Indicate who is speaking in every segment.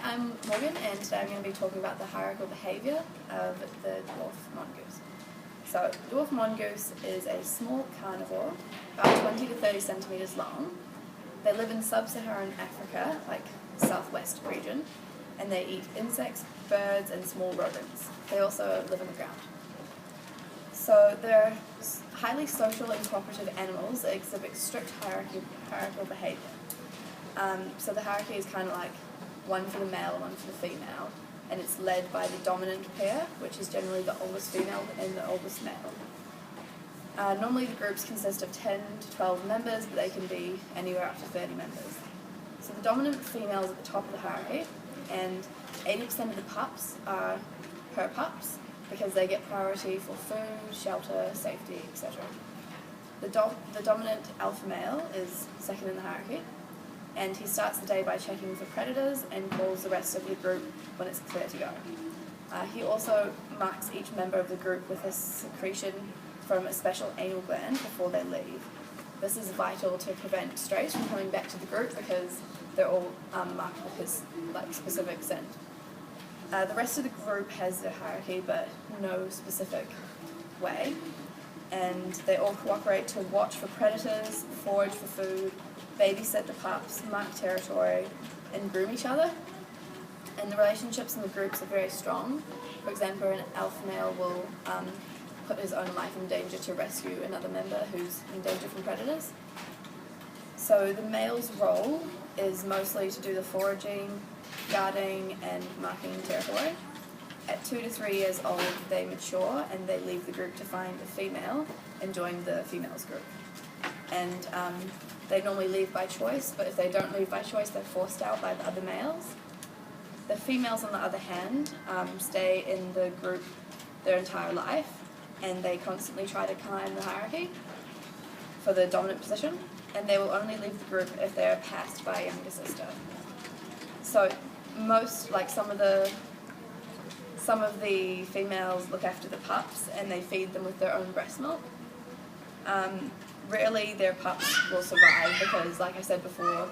Speaker 1: I'm Morgan, and today I'm going to be talking about the hierarchical behaviour of the dwarf mongoose. So, dwarf mongoose is a small carnivore, about 20 to 30 centimetres long. They live in sub-Saharan Africa, like southwest region, and they eat insects, birds, and small rodents. They also live on the ground. So they're highly social and cooperative animals that exhibit strict hierarchical behaviour. So the hierarchy is kind of like one for the male, one for the female, and it's led by the dominant pair, which is generally the oldest female and the oldest male. Normally the groups consist of 10 to 12 members, but they can be anywhere up to 30 members. So the dominant female is at the top of the hierarchy, and 80% of the pups are her pups, because they get priority for food, shelter, safety, etc. The dominant alpha male is second in the hierarchy, and he starts the day by checking for predators and calls the rest of the group when it's clear to go. He also marks each member of the group with a secretion from a special anal gland before they leave. This is vital to prevent strays from coming back to the group because they're all marked with his specific scent. The rest of the group has their hierarchy, but no specific way, and they all cooperate to watch for predators, forage for food, babysit the pups, mark territory, and groom each other. And the relationships in the groups are very strong. For example, an alpha male will put his own life in danger to rescue another member who's in danger from predators. So the male's role is mostly to do the foraging, guarding, and marking territory. At 2 to 3 years old, they mature and they leave the group to find a female and join the female's group. And they normally leave by choice, but if they don't leave by choice, they're forced out by the other males. The females, on the other hand, stay in the group their entire life, and they constantly try to climb the hierarchy for the dominant position, and they will only leave the group if they are passed by a younger sister. So some of the females look after the pups, and they feed them with their own breast milk. Rarely their pups will survive because, like I said before,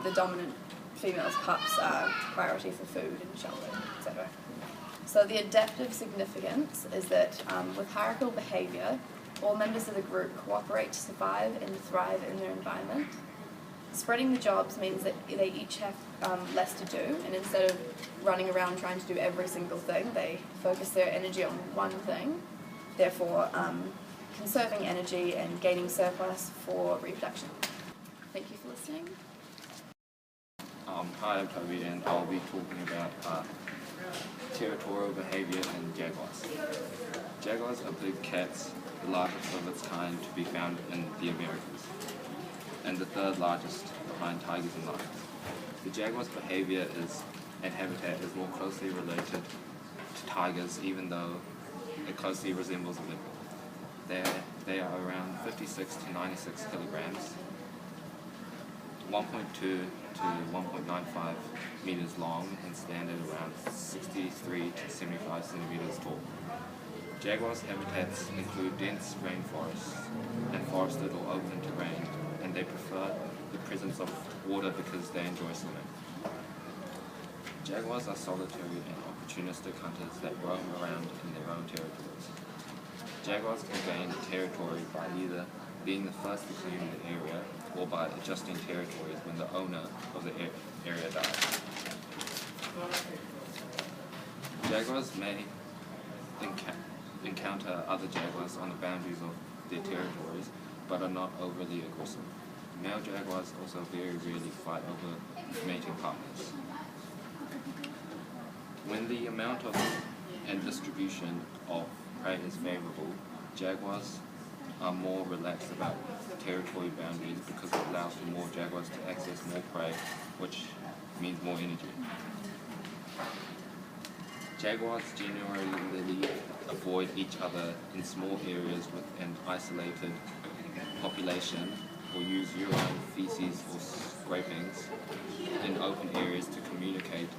Speaker 1: the dominant female's pups are priority for food and shelter, etc. So the adaptive significance is that with hierarchical behaviour, all members of the group cooperate to survive and thrive in their environment. Spreading the jobs means that they each have less to do, and instead of running around trying to do every single thing, they focus their energy on one thing, therefore conserving energy and gaining surplus for reproduction. Thank you for listening.
Speaker 2: Hi, I'm Toby, and I'll be talking about territorial behaviour in jaguars. Jaguars are big cats, the largest of its kind to be found in the Americas, and the third largest behind tigers and lions. The jaguar's behaviour and habitat is more closely related to tigers, even though it closely resembles a leopard. They are around 56 to 96 kilograms, 1.2 to 1.95 meters long, and stand at around 63 to 75 centimeters tall. Jaguars' habitats include dense rainforests and forested or open terrain, and they prefer the presence of water because they enjoy swimming. Jaguars are solitary and opportunistic hunters that roam around in their own territories. Jaguars can gain territory by either being the first to claim the area or by adjusting territories when the owner of the area dies. Jaguars may encounter other jaguars on the boundaries of their territories, but are not overly aggressive. Male jaguars also very rarely fight over mating partners. When the amount of and distribution of prey is favorable, jaguars are more relaxed about territory boundaries because it allows for more jaguars to access more prey, which means more energy. Jaguars generally avoid each other in small areas with an isolated population, or use urine, feces, or scrapings in open areas to communicate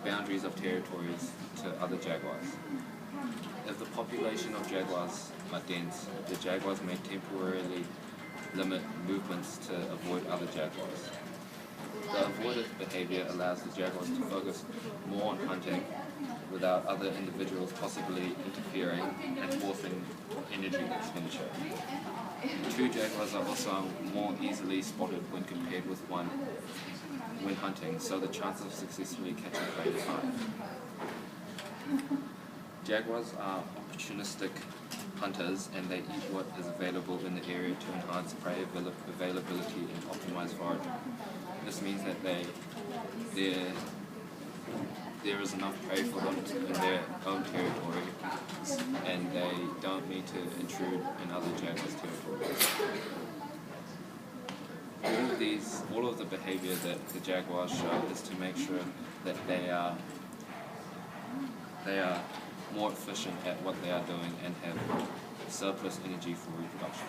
Speaker 2: boundaries of territories to other jaguars. If the population of jaguars are dense, the jaguars may temporarily limit movements to avoid other jaguars. The avoidant behavior allows the jaguars to focus more on hunting without other individuals possibly interfering and forcing energy expenditure. Two jaguars are also more easily spotted when compared with one when hunting, so the chance of successfully catching prey is high. Jaguars are opportunistic hunters and they eat what is available in the area to enhance prey availability and optimize foraging. This means that there is enough prey for them in their own territory and they don't need to intrude in other jaguars' territory. All of the behavior that the jaguars show is to make sure that they are more efficient at what they are doing and have surplus energy for reproduction.